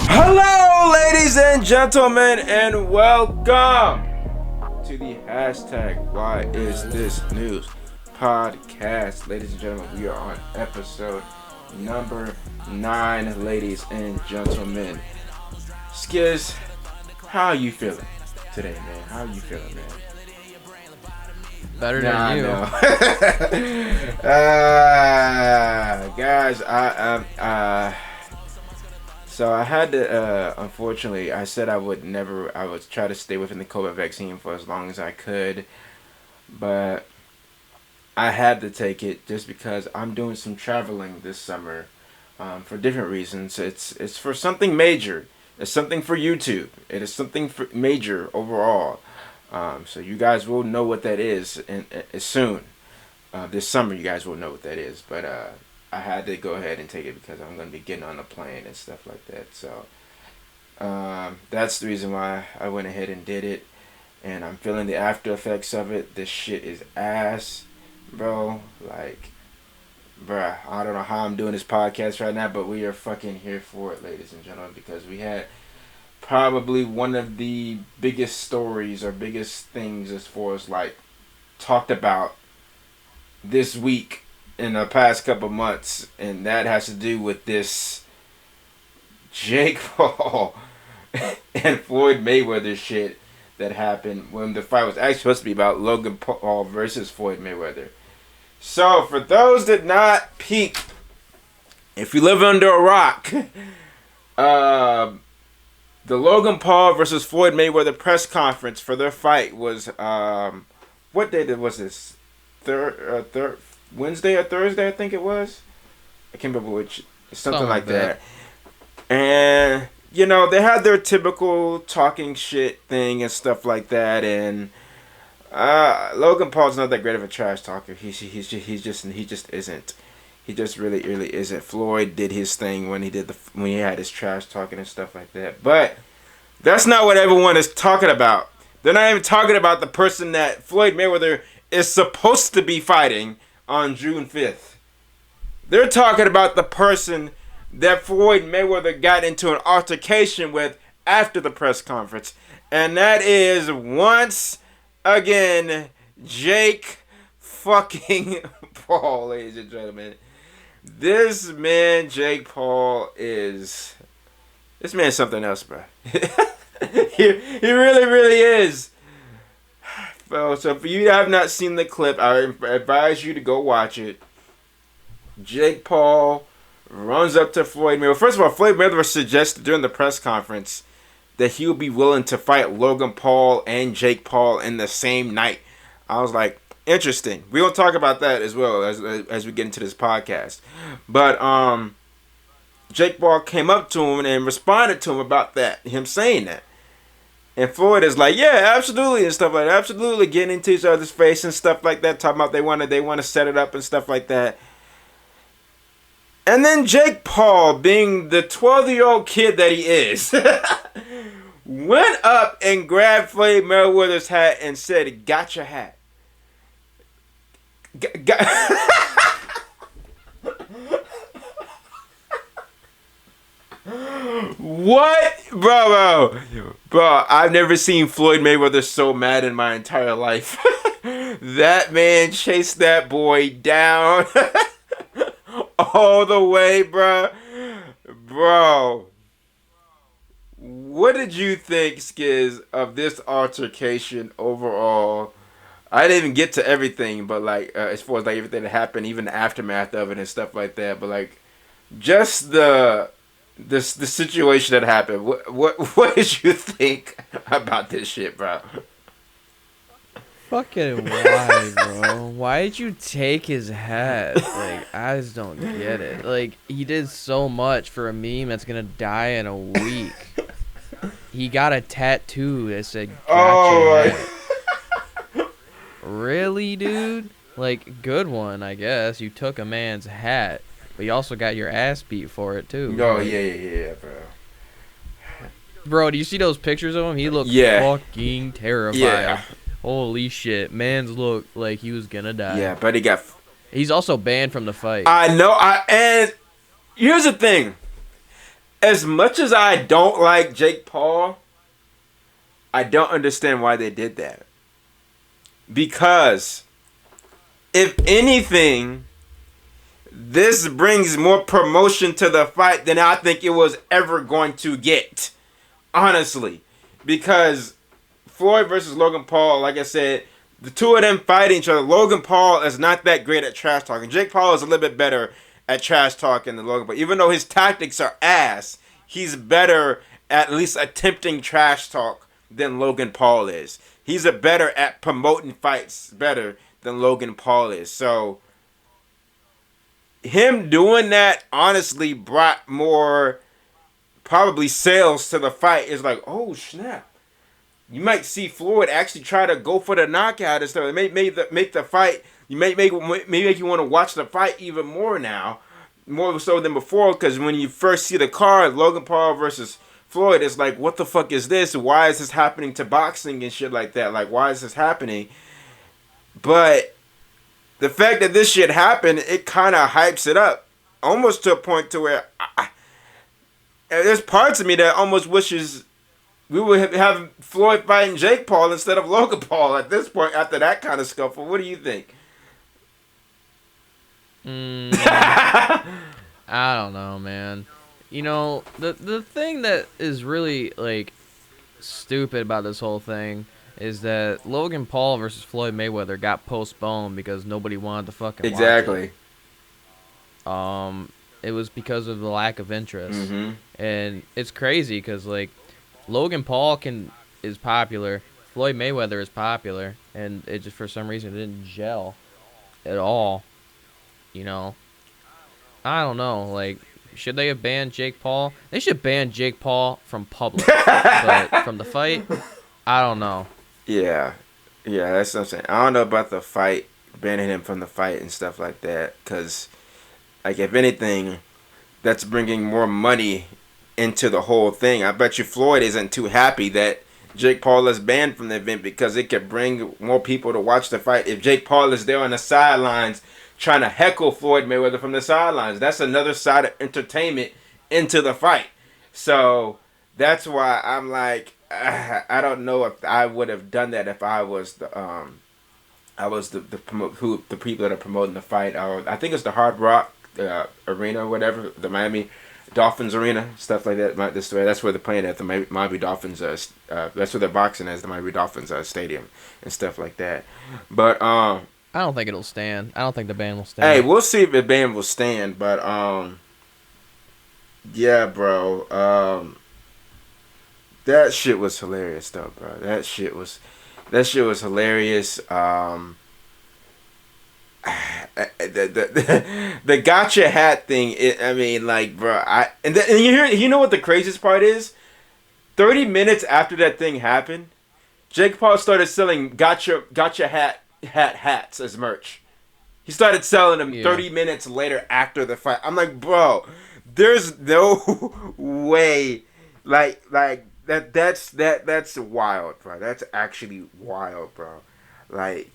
Hello, ladies and gentlemen, and welcome to the hashtag Why Is This News podcast. Ladies and gentlemen, we are on episode number 9, ladies and gentlemen. Skiz, how are you feeling today, man? How are you feeling, man? Better than you. Guys, so I had to, unfortunately, I said I would try to stay within the COVID vaccine for as long as I could, but I had to take it just because I'm doing some traveling this summer, for different reasons. It's for something major. It's something for YouTube. It is something for major overall. So you guys will know what that is soon. This summer you guys will know what that is, but I had to go ahead and take it because I'm going to be getting on a plane and stuff like that. So that's the reason why I went ahead and did it. And I'm feeling the after effects of it. This shit is ass, bro. Like, bruh, I don't know how I'm doing this podcast right now, but we are fucking here for it, ladies and gentlemen, because we had probably one of the biggest stories or biggest things as far as like talked about this week in the past couple months, and that has to do with this Jake Paul and Floyd Mayweather shit that happened when the fight was actually supposed to be about Logan Paul versus Floyd Mayweather. So for those that not peep, if you live under a rock, the Logan Paul versus Floyd Mayweather press conference for their fight was what day was this? Third Wednesday or Thursday, I think it was. I can't remember which. Something like that. And, you know, they had their typical talking shit thing and stuff like that. And Logan Paul's not that great of a trash talker. He just isn't. He just really isn't. Floyd did his thing when he had his trash talking and stuff like that. But that's not what everyone is talking about. They're not even talking about the person that Floyd Mayweather is supposed to be fighting on June 5th. They're talking about the person that Floyd Mayweather got into an altercation with after the press conference. And that is, once again, Jake fucking Paul, ladies and gentlemen. This man, Jake Paul, this man's something else, bro. he really is. So if you have not seen the clip, I advise you to go watch it. Jake Paul runs up to Floyd Mayweather. First of all, Floyd Mayweather suggested during the press conference that he would be willing to fight Logan Paul and Jake Paul in the same night. I was like, interesting. We're going to talk about that as well as we get into this podcast. But Jake Paul came up to him and responded to him about that, him saying that. And Floyd is like, yeah, absolutely, and stuff like that. Absolutely getting into each other's face and stuff like that. Talking about they want to set it up and stuff like that. And then Jake Paul, being the 12-year-old kid that he is, went up and grabbed Floyd Mayweather's hat and said, got your hat. What? Bro, I've never seen Floyd Mayweather so mad in my entire life. That man chased that boy down all the way, bro. What did you think, Skiz, of this altercation overall? I didn't even get to everything, but like as far as like everything that happened, even the aftermath of it and stuff like that. But like just the situation that happened. What did you think about this shit, bro? Fucking why, bro? Why did you take his hat? Like, I just don't get it. Like, he did so much for a meme that's gonna die in a week. He got a tattoo that said, "Got your hat." really, dude? Like, good one, I guess. You took a man's hat, but you also got your ass beat for it too. Oh Like, yeah, bro. bro, do you see those pictures of him? He looked Yeah, fucking terrified. yeah, Holy shit, man's looked like he was gonna die. yeah. But he got. He's also banned from the fight. I know. And here's the thing. As much as I don't like Jake Paul, I don't understand why they did that. Because if anything, this brings more promotion to the fight than I think it was ever going to get. Honestly. Because Floyd versus Logan Paul, like I said, the two of them fighting each other. Logan Paul is not that great at trash talking. Jake Paul is a little bit better at trash talking than Logan Paul. Even though his tactics are ass, he's better at least attempting trash talk than Logan Paul is. He's a better at promoting fights better than Logan Paul is. So him doing that honestly brought more probably sales to the fight. It's like, oh snap. You might see Floyd actually try to go for the knockout and stuff. It may make the fight. You may make you want to watch the fight even more now, more so than before. Because when you first see the card, Logan Paul versus Floyd, it's like, what the fuck is this? Why is this happening to boxing and shit like that? Like, why is this happening? But the fact that this shit happened, it kind of hypes it up, almost to a point to where there's parts of me that almost wishes we would have Floyd fighting Jake Paul instead of Logan Paul at this point after that kind of scuffle. What do you think? I don't know, man. You know, the thing that is really, like, stupid about this whole thing is that Logan Paul versus Floyd Mayweather got postponed because nobody wanted to fucking Exactly. watch it. It was because of the lack of interest. Mm-hmm. And it's crazy because, like, Logan Paul is popular, Floyd Mayweather is popular, and it just for some reason it didn't gel at all. You know, I don't know. Like, should they have banned Jake Paul? They should ban Jake Paul from public, but from the fight, I don't know. Yeah, that's what I'm saying. I don't know about the fight, banning him from the fight and stuff like that, because, like, if anything, that's bringing more money into the whole thing. I bet you Floyd isn't too happy that Jake Paul is banned from the event because it could bring more people to watch the fight. If Jake Paul is there on the sidelines trying to heckle Floyd Mayweather from the sidelines, that's another side of entertainment into the fight. So that's why I'm like, I don't know if I would have done that if I was the people that are promoting the fight. I think it's the Hard Rock Arena or whatever, the Miami Dolphins Arena, stuff like that. That's where they're playing at, the Miami Dolphins. That's where they're boxing as, the Miami Dolphins Stadium and stuff like that. But I don't think it'll stand. I don't think the ban will stand. Hey, we'll see if the ban will stand. But yeah, bro. That shit was hilarious, though, bro. That shit was hilarious. The gotcha hat thing. I mean, like, bro. And you know what the craziest part is? 30 minutes after that thing happened, Jake Paul started selling gotcha hats as merch. He started selling them 30 minutes later after the fight. I'm like, bro, there's no way. Like that's wild, bro. That's actually wild, bro. Like.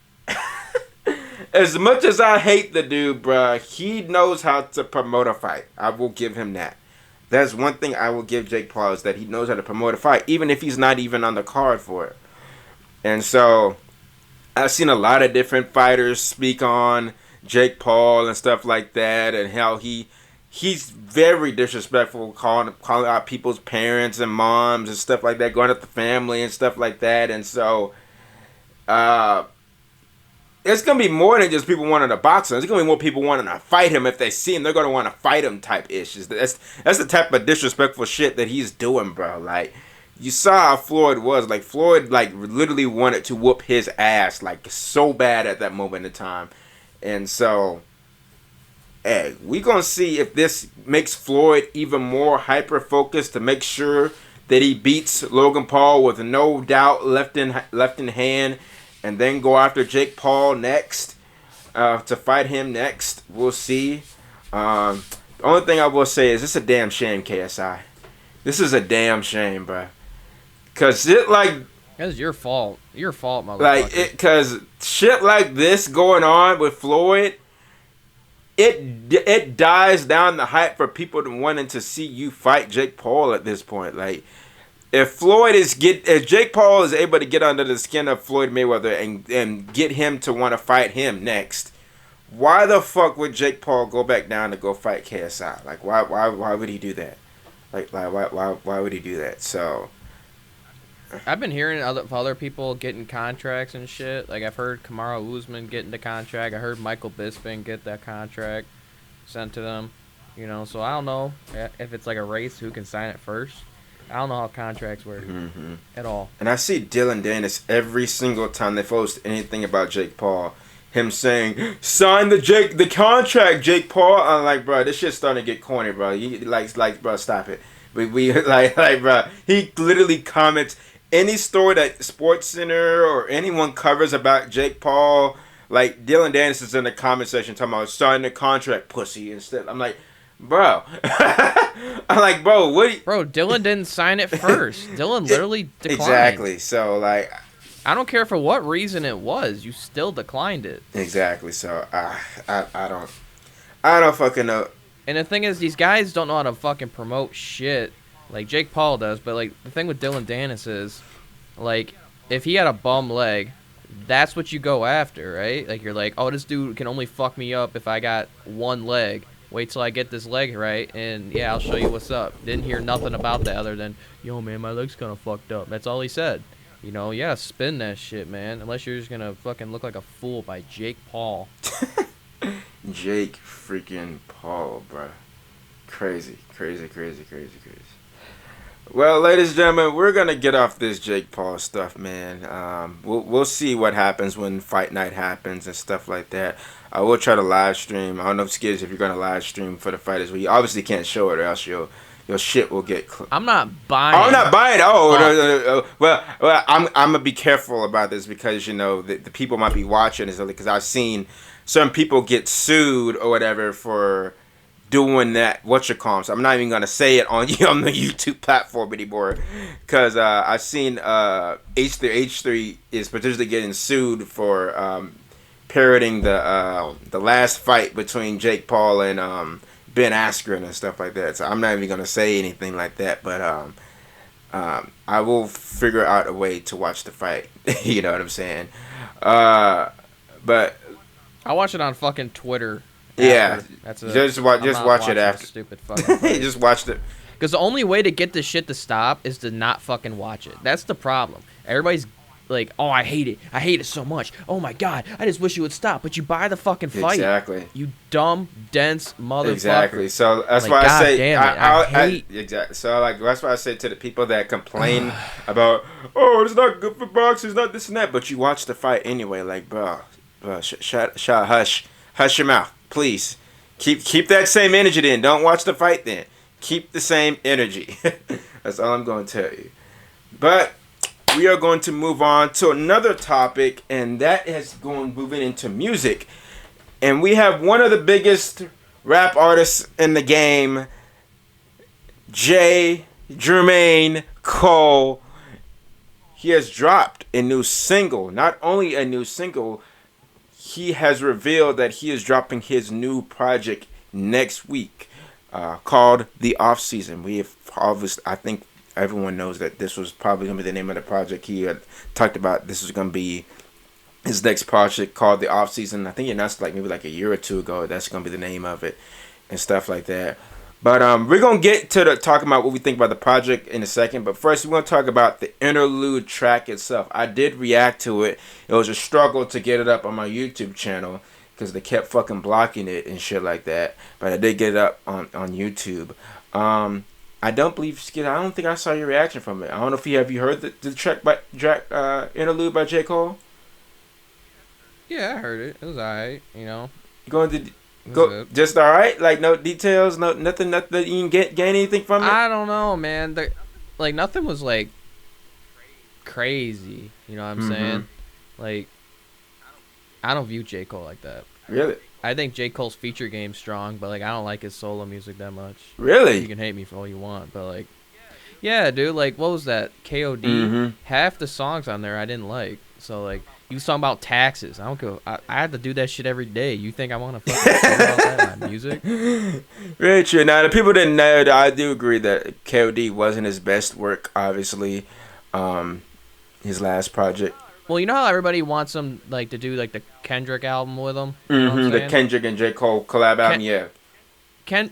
As much as I hate the dude, bruh, he knows how to promote a fight. I will give him that. That's one thing I will give Jake Paul, is that he knows how to promote a fight, even if he's not even on the card for it. And so, I've seen a lot of different fighters speak on Jake Paul and stuff like that, and how he's very disrespectful, calling out people's parents and moms and stuff like that, going at the family and stuff like that. And so, it's going to be more than just people wanting to box him. It's going to be more people wanting to fight him. If they see him, they're going to want to fight him type issues. That's the type of disrespectful shit that he's doing, bro. Like, you saw how Floyd was. Like, Floyd, like, literally wanted to whoop his ass, like, so bad at that moment in time. And so, hey, we going to see if this makes Floyd even more hyper-focused to make sure that he beats Logan Paul with no doubt left in hand. and then go after Jake Paul next, to fight him next. We'll see. The only thing I will say is this a damn shame, KSI. This is a damn shame, bro. Cause it like That's your fault. Your fault, motherfucker. like it, cause shit like this going on with Floyd, it dies down the hype for people to wanting to see you fight Jake Paul at this point. Like if Jake Paul is able to get under the skin of Floyd Mayweather and get him to want to fight him next, why the fuck would Jake Paul go back down to go fight KSI? Like why would he do that? Like why would he do that? So I've been hearing other people getting contracts and shit. Like I've heard Kamaru Usman getting the contract. I heard Michael Bisping get that contract sent to them. You know, so I don't know if it's like a race who can sign it first. I don't know how contracts work at all. And I see Dylan Dennis every single time they post anything about Jake Paul. Him saying, sign the contract, Jake Paul. I'm like, bro, this shit's starting to get corny, bro. You like, bro, stop it. We like, bro. He literally comments any story that SportsCenter or anyone covers about Jake Paul. Like Dylan Dennis is in the comment section talking about signing the contract, pussy. Instead, I'm like, bro. I'm like, bro, what? Bro, Dylan didn't sign it first. Dylan literally declined. Exactly. So like. I don't care for what reason it was. You still declined it. Exactly. So I don't fucking know. And the thing is, these guys don't know how to fucking promote shit like Jake Paul does. But like the thing with Dylan Dennis is, like, if he had a bum leg, that's what you go after, right? Like you're like, oh, this dude can only fuck me up if I got one leg. Wait till I get this leg right, and yeah, I'll show you what's up. Didn't hear nothing about that other than, yo, man, my leg's kind of fucked up. That's all he said. You know, yeah, spin that shit, man. Unless you're just gonna fucking look like a fool by Jake Paul. Jake freaking Paul, bro. Crazy. Well, ladies and gentlemen, we're gonna get off this Jake Paul stuff, man. We'll see what happens when fight night happens and stuff like that. I will try to live stream. I don't know, Skids, if you're gonna live stream for the fighters. We obviously can't show it, or else your shit will get. I'm not buying. Oh, I'm not buying. Oh, no. Well, I'm gonna be careful about this because you know the people might be watching this because I've seen some people get sued or whatever for doing that. So I'm not even gonna say it on the YouTube platform anymore because I've seen H3 is potentially getting sued for parroting the last fight between Jake Paul and Ben Askren and stuff like that. So I'm not even gonna say anything like that, but I will figure out a way to watch the fight. You know what I'm saying? But I'll watch it on fucking Twitter. Yeah, After. just watch it after. Stupid fucking just watch it. Because the only way to get this shit to stop is to not fucking watch it. That's the problem. Everybody's like, oh, I hate it. I hate it so much. Oh my god, I just wish it would stop. But you buy the fucking fight. Exactly. You dumb, dense motherfucker. Exactly. So that's like, why god I say damn it. I hate. Exactly. So like that's why I say to the people that complain about, oh, it's not good for boxing, it's not this and that, but you watch the fight anyway. Like, bro, hush your mouth, please. Keep that same energy then. Don't watch the fight then. Keep the same energy. That's all I'm going to tell you. But we are going to move on to another topic, and that is moving into music. And we have one of the biggest rap artists in the game, Jermaine Cole. He has dropped a new single. Not only a new single, he has revealed that he is dropping his new project next week, called The Off Season. We have obviously, I think everyone knows that this was probably going to be the name of the project. He had talked about this was going to be his next project called The Off Season. I think he announced maybe a year or two ago that's going to be the name of it and stuff like that. But we're going to get to talking about what we think about the project in a second. But first, we're going to talk about the interlude track itself. I did react to it. It was a struggle to get it up on my YouTube channel because they kept fucking blocking it and shit like that. But I did get it up on YouTube. I don't think I saw your reaction from it. I don't know if have you heard the track by interlude by J. Cole? Yeah, I heard it. It was alright, you know. You going to go just alright? Like no details, nothing you can gain anything from it? I don't know, man. Nothing was like crazy. You know what I'm saying? Like, I don't view J. Cole like that. Really? I think J. Cole's feature game's strong, but like I don't like his solo music that much. You Really? can hate me for all you want, but like, yeah, dude. Like, what was that? KOD. Mm-hmm. Half the songs on there I didn't like. So like, you was talking about taxes. I don't go. I had to do that shit every day. You think I want to fucking care about that in my music? Very true. Now, the people didn't know that I do agree that KOD wasn't his best work, obviously. Um, his last project. Well, you know how everybody wants him like to do like the Kendrick album with him. You know what I'm Mm-hmm. The saying? Kendrick and J. Cole collab album, Ken- yeah.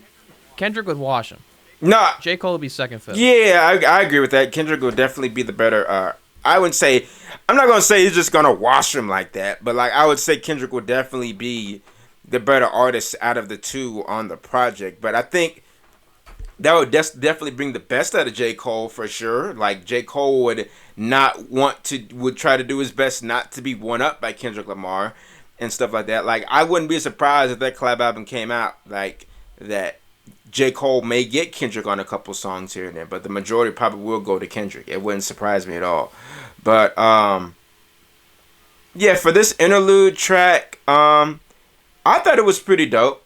Kendrick would wash him. No, J. Cole would be second fiddle. yeah, I agree with that. Kendrick will definitely be the better. I wouldn't say, I'm not gonna say he's just gonna wash him like that, but like I would say Kendrick will definitely be the better artist out of the two on the project. But I think that would definitely bring the best out of J. Cole for sure. Like J. Cole would try to do his best not to be one up by Kendrick Lamar and stuff like that. Like I wouldn't be surprised if that collab album came out like that. J. Cole may get Kendrick on a couple songs here and there, but the majority probably will go to Kendrick. It wouldn't surprise me at all. But yeah, for this interlude track, I thought it was pretty dope.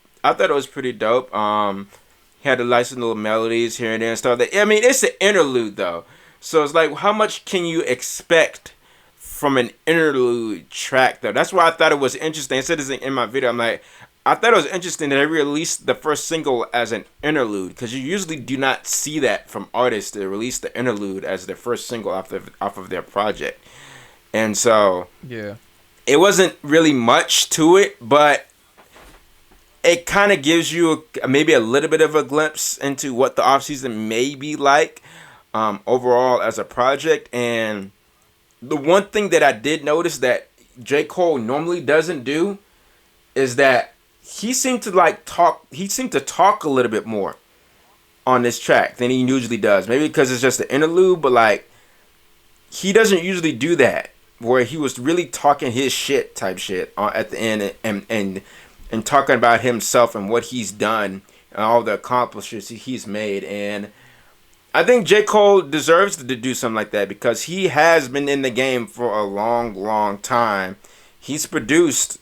He had the nice little melodies here and there and stuff. I mean, it's an interlude though, so it's like, how much can you expect from an interlude track though? That's why I thought it was interesting. I said this in my video. I'm like, I thought it was interesting that they released the first single as an interlude, because you usually do not see that from artists to release the interlude as their first single off of their project. And so Yeah. it wasn't really much to it, but it kind of gives you maybe a little bit of a glimpse into what the offseason may be like overall as a project. And the one thing that I did notice that J. Cole normally doesn't do is that he seemed to talk a little bit more on this track than he usually does. Maybe because it's just an interlude, but like he doesn't usually do that, where he was really talking his shit type shit at the end, and talking about himself and what he's done and all the accomplishments he's made. And I think J. Cole deserves to do something like that, because he has been in the game for a long, long time. He's produced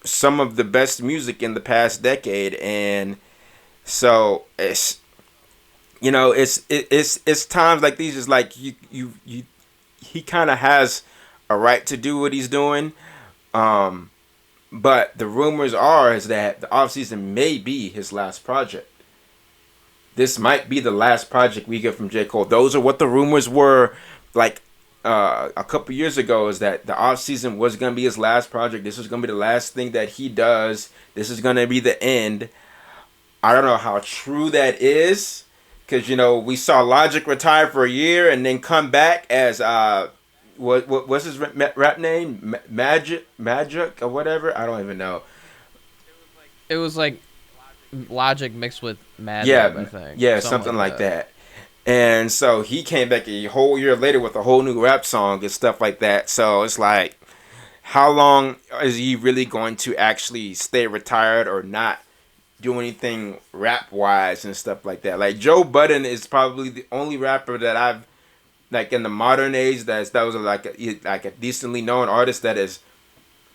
some of the best music in the past decade, and so it's, you know, it's times like these is like you he kind of has a right to do what he's doing. But the rumors is that the offseason may be his last project. This might be the last project we get from J. Cole. Those are what the rumors were like a couple years ago, is that the offseason was going to be his last project. This was going to be the last thing that he does. This is going to be the end. I don't know how true that is, because, you know, we saw Logic retire for a year and then come back as, what's his rap name? Magic or whatever? I don't even know. It was like Logic mixed with Mad Yeah, Lib, I think. yeah, something like that. And so he came back a whole year later with a whole new rap song and stuff like that. So it's like, how long is he really going to actually stay retired or not do anything rap wise and stuff like that? Like Joe Budden is probably the only rapper that I've, like, in the modern age that was like a decently known artist that is,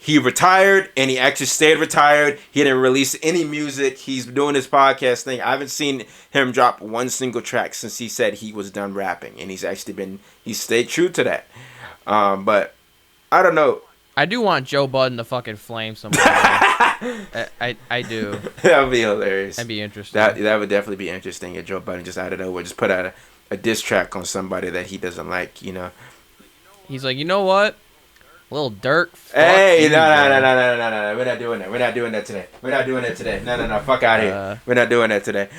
he retired and he actually stayed retired. He didn't release any music. He's doing his podcast thing. I haven't seen him drop one single track since he said he was done rapping, and he's stayed true to that. But I don't know. I do want Joe Budden to fucking flame somebody. I do. That would be hilarious. That'd be interesting. That would definitely be interesting if Joe Budden just out of nowhere just put out a diss track on somebody that he doesn't like, you know. He's like, you know what? Little Dirk. Hey, no. We're not doing that. We're not doing that today. No. Fuck out of here. We're not doing that today.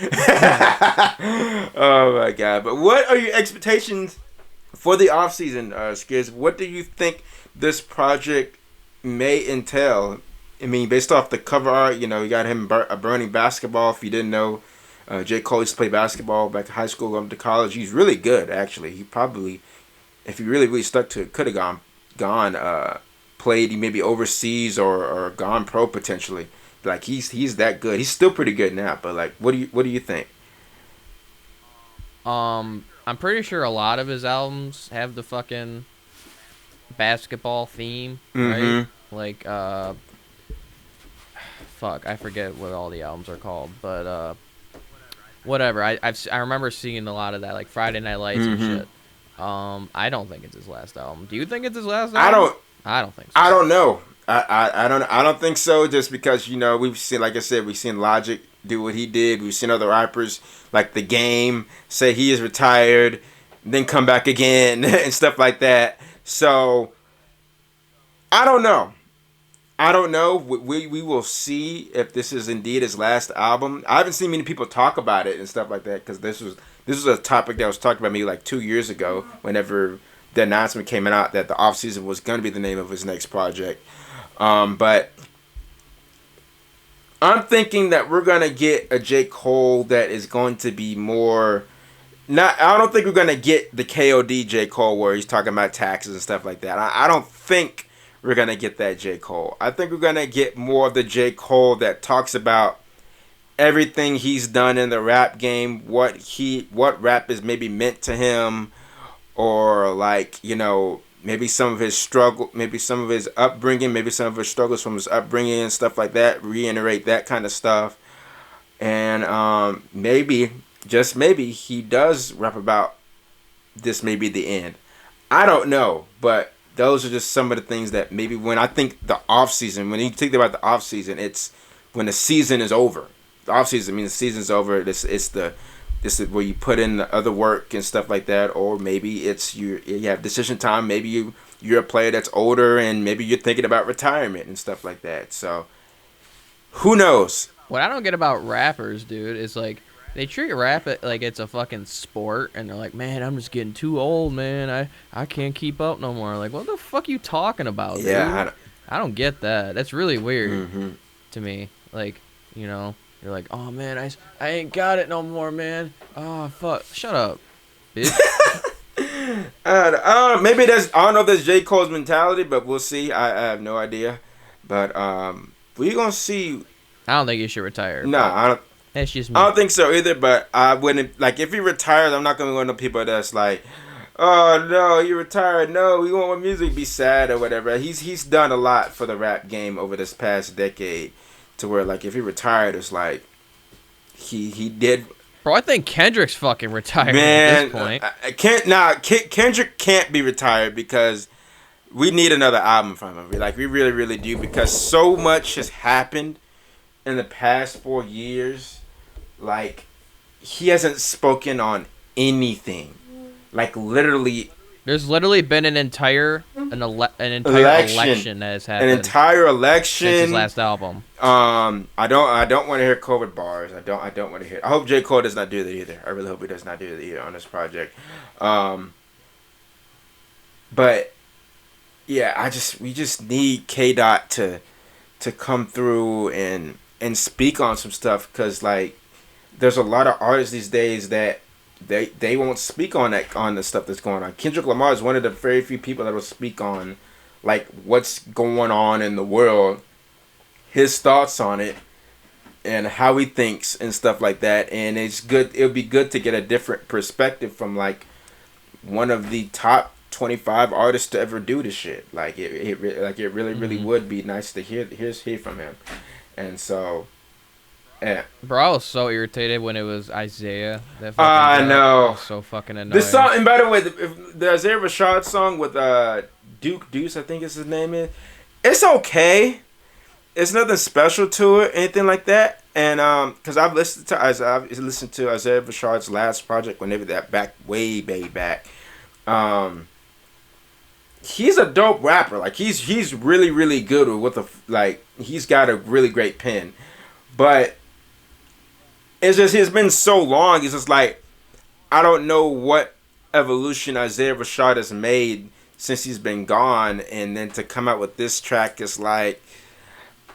Oh my god. But what are your expectations for the offseason, Skiz? What do you think this project may entail? I mean, based off the cover art, you know, you got him burning basketball. If you didn't know, J. Cole used to play basketball back in high school, going to college. He's really good, actually. He probably, if he really stuck to it, could have gone played maybe overseas or gone pro potentially. Like he's that good. He's still pretty good now, but like, what do you think? I'm pretty sure a lot of his albums have the fucking basketball theme, right? Mm-hmm. Like fuck, I forget what all the albums are called, but whatever. I remember seeing a lot of that, like Friday Night Lights and Mm-hmm. shit. I don't think it's his last album. Do you think it's his last I album? don't. I don't think so. I don't know. I don't think so. Just because we've seen, like I said, we've seen Logic do what he did. We've seen other rappers like The Game say he is retired, then come back again and stuff like that. So I don't know. I don't know. We will see if this is indeed his last album. I haven't seen many people talk about it and stuff like that, because this was a topic that was talked about maybe like 2 years ago. Whenever the announcement came out that the off season was going to be the name of his next project. But I'm thinking that we're gonna get a J. Cole that is going to be more. Not, I don't think we're gonna get the KOD J. Cole where he's talking about taxes and stuff like that. I don't think we're gonna get that J. Cole. I think we're gonna get more of the J. Cole that talks about everything he's done in the rap game, what rap is maybe meant to him, or like maybe some of his struggle, maybe some of his upbringing, maybe some of his struggles from his upbringing and stuff like that. Reiterate that kind of stuff, and maybe, just maybe, he does rap about this may be the end. I don't know, but those are just some of the things that maybe when I think the off season, when you think about the off season, it's when the season is over. The off season means the season's over. This is where you put in the other work and stuff like that, or maybe it's you have decision time. Maybe you're a player that's older and maybe you're thinking about retirement and stuff like that. So who knows? What I don't get about rappers, dude, is like they treat rap like it's a fucking sport, and they're like, man, I'm just getting too old, man. I can't keep up no more. Like, what the fuck you talking about, dude? Yeah, I don't get that. That's really weird mm-hmm. to me. Like, you're like, oh man, I ain't got it no more, man. Oh fuck, shut up, bitch. Maybe I don't know if that's J. Cole's mentality, but we'll see. I have no idea. But we're gonna see. I don't think you should retire. No, I don't. That's just me. I don't think so either. But I wouldn't, like, if he retires, I'm not gonna be one of the people that's like, oh no, you retired. No, we want music to be sad or whatever. He's done a lot for the rap game over this past decade, to where, like, if he retired, it's like he did. Bro, I think Kendrick's fucking retired Man, at this point. Kendrick can't be retired, because we need another album from him. We really, really do, because so much has happened in the past 4 years. Like, he hasn't spoken on anything. Like, literally. There's literally been an entire election that has happened. An entire election since his last album. I don't want to hear COVID bars. I don't want to hear. I hope J. Cole does not do that either. I really hope he does not do that either on this project. But yeah, we just need K. Dot to come through and speak on some stuff, because like there's a lot of artists these days that they won't speak on the stuff that's going on. Kendrick Lamar is one of the very few people that will speak on like what's going on in the world, his thoughts on it, and how he thinks and stuff like that. And it's good. It'll be good to get a different perspective from like one of the top 25 artists to ever do this shit. Like it really would be nice to hear from him. And so, yeah. Bro, I was so irritated when it was Isaiah. I know. So fucking annoying. This song, and by the way, the Isaiah Rashad song with Duke Deuce, I think is his name is. It's okay. It's nothing special to it, anything like that. And because I've listened to Isaiah Rashad's last project when they were way back. He's a dope rapper. Like he's really, really good with he's got a really great pen. But it's been so long. It's just like I don't know what evolution Isaiah Rashad has made since he's been gone, and then to come out with this track is like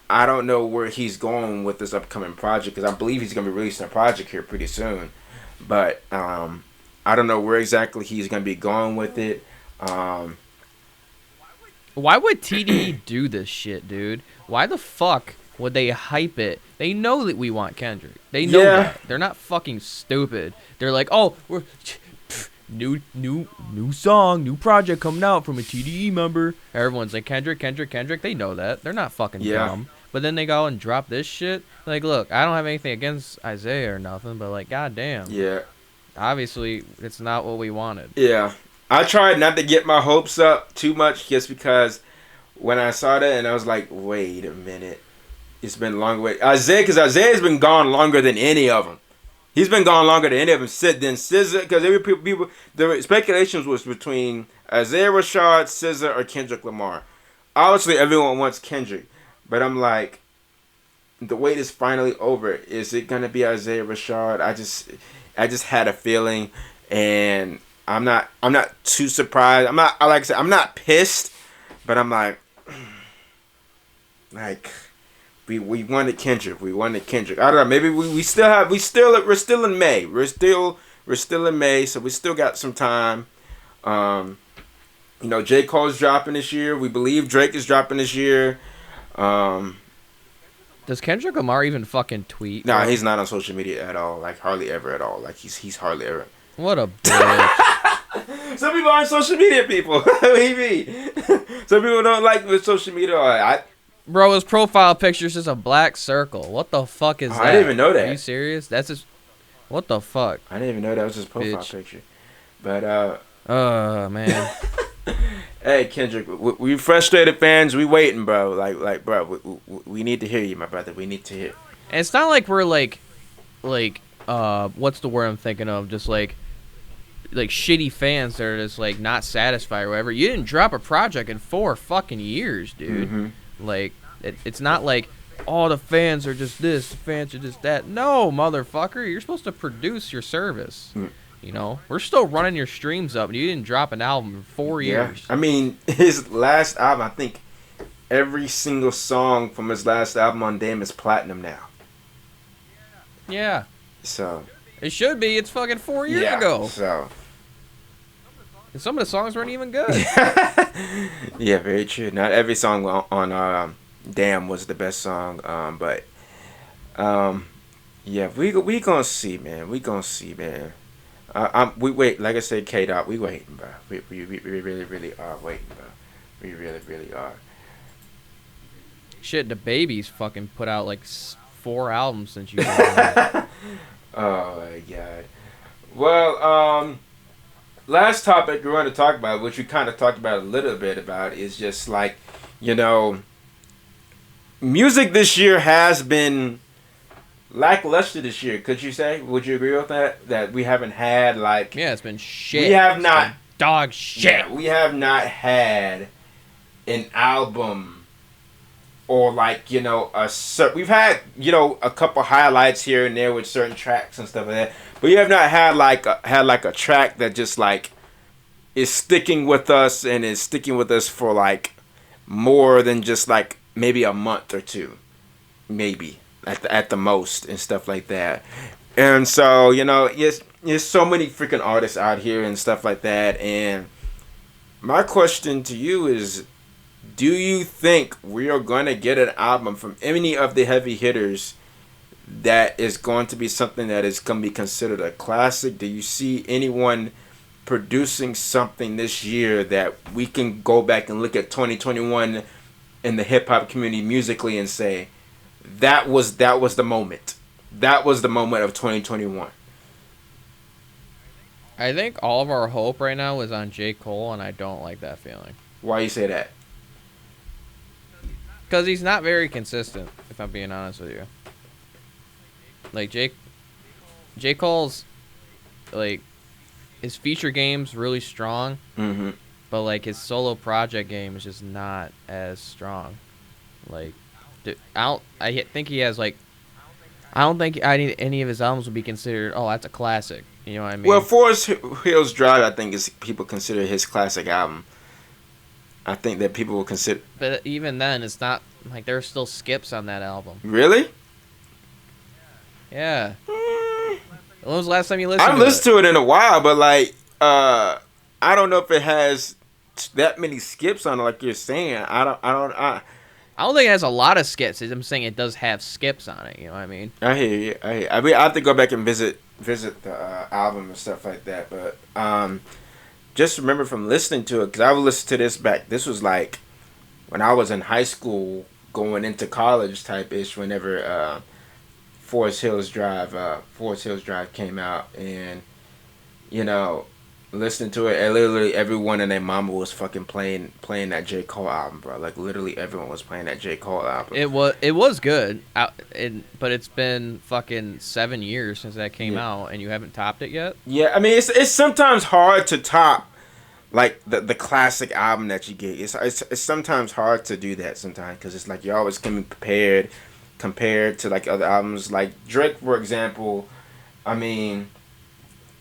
I don't know where he's going with this upcoming project, because I believe he's gonna be releasing a project here pretty soon. But I don't know where exactly he's gonna be going with it. Why would TDE do this shit, dude? Why the fuck would they hype it? They know that we want Kendrick. They know that. They're not fucking stupid. They're like, oh, New song, new project coming out from a TDE member. Everyone's like Kendrick. They know that. They're not fucking Yeah. dumb. But then they go and drop this shit. Like, look, I don't have anything against Isaiah or nothing, but like, goddamn. Yeah. Obviously, it's not what we wanted. Yeah. I tried not to get my hopes up too much just because when I saw that and I was like, wait a minute. It's been a long way. Because Isaiah's been gone longer than any of them. He's been gone longer than any of them. Than SZA, because people, the speculations was between Isaiah Rashad, SZA, or Kendrick Lamar. Obviously, everyone wants Kendrick, but I'm like, the wait is finally over. Is it gonna be Isaiah Rashad? I just had a feeling, and I'm not too surprised. I'm not, like I said, I'm not pissed, but I'm like. We wanted Kendrick. I don't know. Maybe we're still in May. We're still in May, so we still got some time. J. Cole's dropping this year. We believe Drake is dropping this year. Does Kendrick Lamar even fucking tweet? Nah, he's not on social media at all. Like hardly ever at all. Like he's hardly ever. What a bitch. Some people aren't social media people. What do you mean? Some people don't like with social media. Bro, his profile picture is just a black circle. What the fuck is that? I didn't even know that. Are you serious? That's just... What the fuck? I didn't even know that was his profile picture. But, man. Hey, Kendrick, we frustrated fans. We waiting, bro. Like, bro, we need to hear you, my brother. We need to hear. And it's not like we're like, what's the word I'm thinking of? Just like shitty fans that are just, like, not satisfied or whatever. You didn't drop a project in 4 fucking years, dude. Mm-hmm. Like, it's not like, oh, the fans are just this, the fans are just that. No, motherfucker, you're supposed to produce your service. You know, we're still running your streams up, and you didn't drop an album in 4 years. I mean, his last album, I think every single song from his last album on Damn is platinum now. Yeah. So. It should be. It's fucking 4 years ago. So. And some of the songs weren't even good. Yeah, very true. Not every song on Damn was the best song, but yeah, we gonna see, man. We gonna see, man. We wait, like I said, K-Dot, we waiting, bro. We really are waiting, bro. We really are. Shit, the Baby's fucking put out like 4 albums since you. Oh my god. Well, last topic we want to talk about, which we kind of talked about a little bit about, is just like, music this year has been lackluster this year. Could you say? Would you agree with that? That we haven't had like. Yeah, it's been shit. We have not. Dog shit. Yeah, we have not had an album or like, we've had, a couple highlights here and there with certain tracks and stuff like that. But you have not had a track that just like is sticking with us and is sticking with us for like more than just like maybe a month or two, maybe at the most and stuff like that. And so there's so many freaking artists out here and stuff like that. And my question to you is, do you think we are going to get an album from any of the heavy hitters that is going to be something that is going to be considered a classic? Do you see anyone producing something this year that we can go back and look at 2021 in the hip-hop community musically and say, that was the moment. That was the moment of 2021. I think all of our hope right now is on J. Cole, and I don't like that feeling. Why you say that? Because he's not very consistent, if I'm being honest with you. Like, J. Cole's, like, his feature game's really strong, but, like, his solo project game is just not as strong. Like, I think he has, like, I don't think any of his albums would be considered, oh, that's a classic. You know what I mean? Well, Forest Hills Drive, I think, is people consider his classic album. I think that people will consider. But even then, it's not like there are still skips on that album. Really? Yeah. When was the last time you listened? I listened to it in a while, but like, I don't know if it has that many skips on it, like you're saying. I don't think it has a lot of skips. I'm saying it does have skips on it. You know what I mean? I hear you. I mean, I have to go back and visit visit the album and stuff like that. But just remember from listening to it, because I would listen to this back. This was like when I was in high school, going into college type ish. Whenever Forest Hills Drive came out, and you know, listening to it, and literally everyone and their mama was fucking playing that J Cole album, bro. Like literally everyone was playing that J Cole album. It was good. But it's been fucking 7 years since that came Yeah, out, and you haven't topped it yet. yeah. I mean, it's sometimes hard to top like the classic album that you get. It's sometimes hard to do that sometimes because it's like you're always coming prepared compared to like other albums. Like Drake, for example. I mean,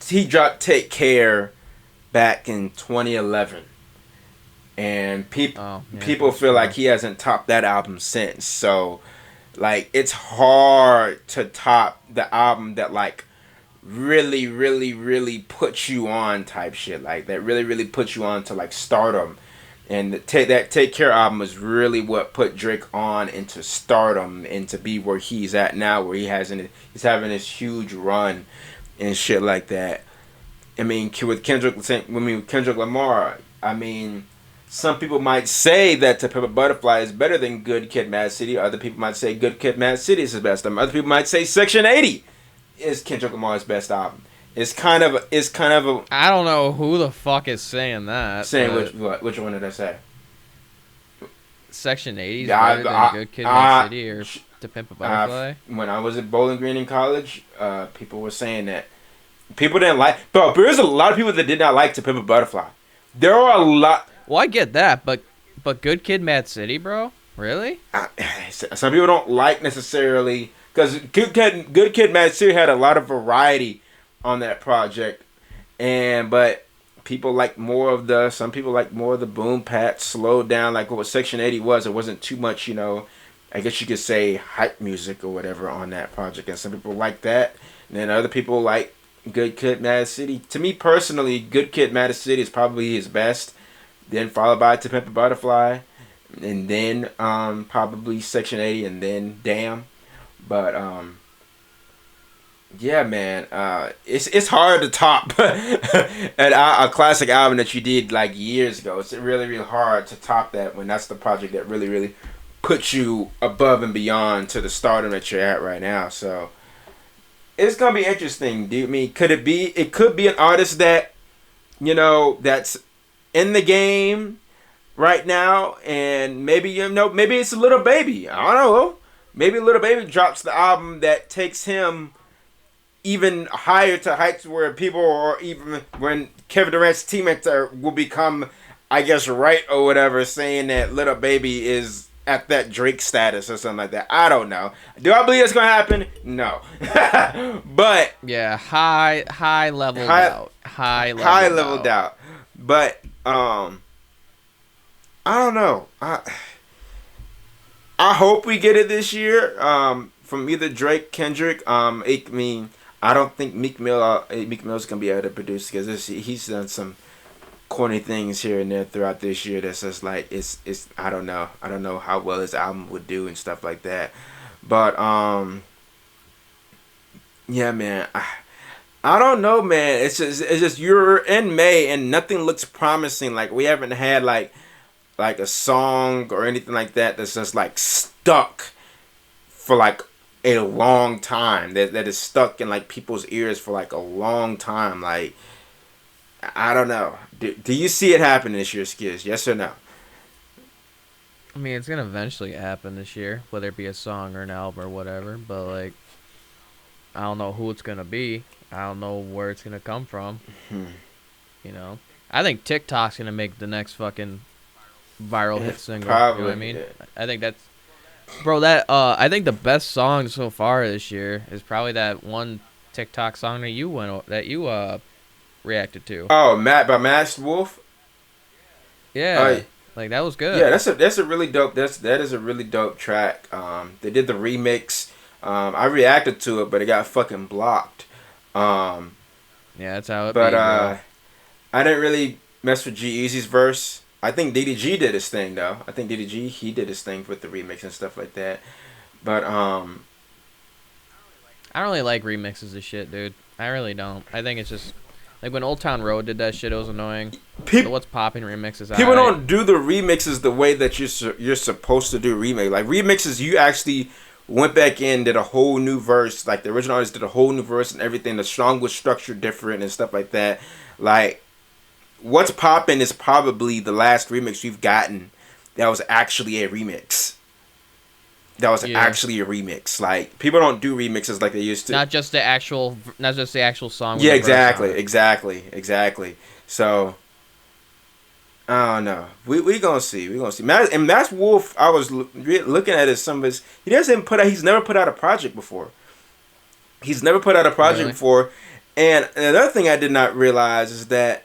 he dropped "Take Care" back in 2011, and Oh yeah, people that's feel like true. he hasn't topped that album since. So, like, it's hard to top the album that like really, really, really puts you on type shit. Like that really, really puts you on to like stardom. And that Take Care album is really what put Drake on into stardom and to be where he's at now, where he's having this huge run and shit like that. I mean, with Kendrick Lamar, I mean, some people might say that To Pimp a Butterfly is better than Good Kid, Mad City. Other people might say Good Kid, Mad City is his best album. Other people might say Section 80 is Kendrick Lamar's best album. It's kind of a I don't know who the fuck is saying that, saying but which one did I say? Section 80 is Yeah, better than Good Kid, Mad City or To Pimp a Butterfly. when I was at Bowling Green in college, people were saying that people didn't like. But there's a lot of people that did not like To Pimp a Butterfly. There are a lot. Well, I get that, but Good Kid, Mad City, bro, really? uh, some people don't like necessarily because Good Kid, Mad City had a lot of variety on that project, and but people like more of the some people like more of the boom pat slowed down like what Section 80 was. It wasn't too much, I guess you could say hype music or whatever on that project, and some people like that, and then other people like Good Kid, Mad City. To me personally, Good Kid, Mad City is probably his best. Then followed by To Pimp a Butterfly, and then probably Section 80, and then Damn. But yeah, man, it's hard to top a classic album that you did like years ago. It's really really hard to top that when that's the project that really really puts you above and beyond to the stardom that you're at right now. So it's gonna be interesting. Do you mean could it be? It could be an artist that that's in the game right now, and maybe maybe it's a Little Baby. I don't know. Maybe Little Baby drops the album that takes him even higher to heights where people or even when Kevin Durant's teammates will become, I guess, right or whatever, saying that Little Baby is at that Drake status or something like that. I don't know. Do I believe it's gonna happen? No. But Yeah, high level high doubt. High high level level doubt. doubt. But I don't know. I hope we get it this year. From either Drake, Kendrick. I mean, I don't think Meek Mill's gonna be able to produce because he's done some corny things here and there throughout this year. That's just like it's. I don't know. I don't know how well his album would do and stuff like that. But yeah, man. I don't know, man. It's just you're in May and nothing looks promising. Like we haven't had like a song or anything like that that's just like stuck for like a long time that is stuck in like people's ears for like a long time. Like I don't know. Do you see it happen this year, Skiz? Yes or no? I mean, it's gonna eventually happen this year, whether it be a song or an album or whatever. But like, I don't know who it's gonna be. I don't know where it's gonna come from. Hmm. You know, I think TikTok's gonna make the next fucking viral hit single. You know what I Probably. mean? Yeah. I think that's bro. That I think the best song so far this year is probably that one TikTok song that you reacted to. Oh, Matt by Masked Wolf. Uh, Yeah, like that was yeah, good. that's a really dope. That is a really dope track. They did the remix. I reacted to it, but it got fucking blocked. Um, Yeah, that's how it but be, bro. I didn't really mess with G-Eazy's verse. I think DDG did his thing though. I think DDG he did his thing with the remix and stuff like that. But I don't really like remixes of shit, dude. I really don't. I think it's just like when Old Town Road did that shit, it was annoying. The What's Poppin' remixes. People don't do the remixes the way that you're supposed to do remix. Like remixes, you actually went back in, did a whole new verse. Like the original artist did a whole new verse and everything. The song was structured different and stuff like that. Like What's Poppin' is probably the last remix we've gotten that was actually a remix. That was actually a remix. Like people don't do remixes like they used to. Not just the actual song. Yeah, exactly. So I don't know. We gonna see. And Mass Wolf, I was looking at some of his. He's never put out a project before. Before. And another thing I did not realize is that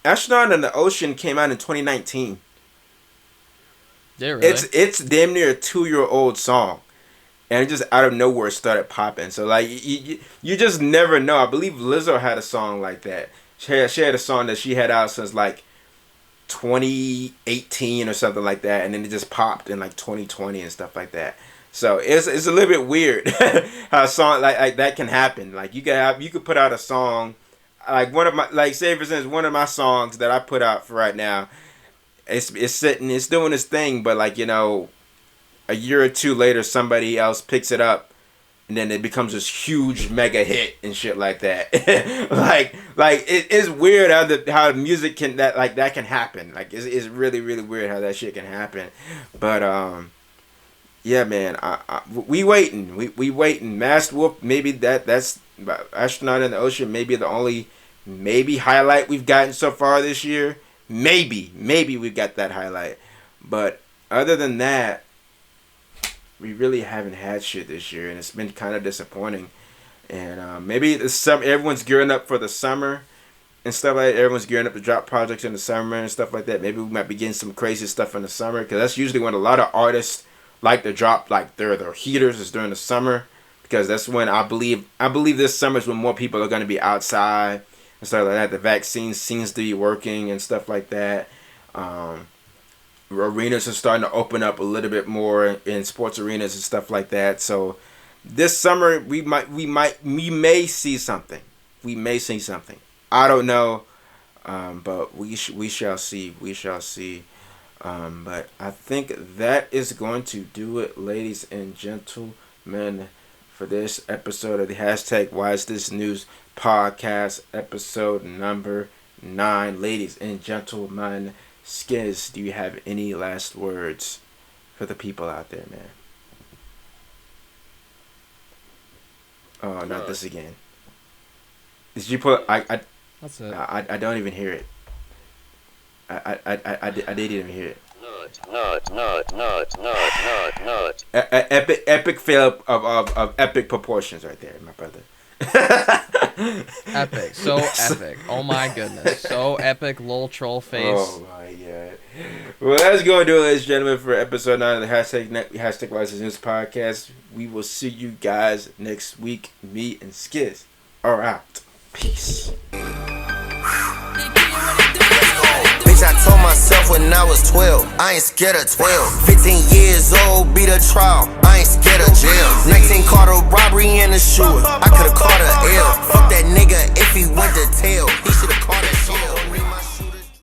Astronaut in the Ocean came out in 2019. Yeah, really? It's damn near a 2-year-old song, and it just out of nowhere started popping. So like you just never know. I believe Lizzo had a song like that. She had a song that she had out since like 2018 or something like that, and then it just popped in like 2020 and stuff like that. So it's a little bit weird how a song like that can happen. Like you could put out a song like say for instance one of my songs that I put out for right now. It's doing its thing, but like a year or two later somebody else picks it up, and then it becomes this huge mega hit and shit like that. like it's weird how music can that can happen. Like it's really really weird how that shit can happen. But yeah, man, we waiting. We waiting. Masked Wolf, maybe that's Astronaut in the Ocean. Maybe the only highlight we've gotten so far this year. Maybe we've got that highlight, but other than that, we really haven't had shit this year, and it's been kind of disappointing. And maybe everyone's gearing up for the summer and stuff like that. Everyone's gearing up to drop projects in the summer and stuff like that. Maybe we might be getting some crazy stuff in the summer, because that's usually when a lot of artists like to drop like their heaters is during the summer, because that's when I believe this summer is when more people are going to be outside and stuff like that. The vaccine seems to be working and stuff like that. Arenas are starting to open up a little bit more in sports arenas and stuff like that. So this summer we may see something. I don't know, but we shall see. But I think that is going to do it, ladies and gentlemen, for this episode of the hashtag Why Is This News podcast, episode number 9. Ladies and gentlemen, Skiz, do you have any last words for the people out there, man? Oh, not this again. Did you put? That's it. I don't even hear it. I didn't even hear it. Not. Epic fail of epic proportions right there, my brother. Epic, so epic. Oh my goodness, so epic. Lol troll face. Oh my god. Well, that's going to do it, ladies and gentlemen, for episode 9 of the hashtag Why Is This News podcast. We will see you guys next week. Me and Skiz are out. Peace. Bitch, I told myself when I was 12, I ain't scared of 12. 15 years old, beat a trial, I ain't scared of jail. 19 caught a robbery in a shooter, I could've caught a L. Fuck that nigga if he went to tail, he should've caught a shell.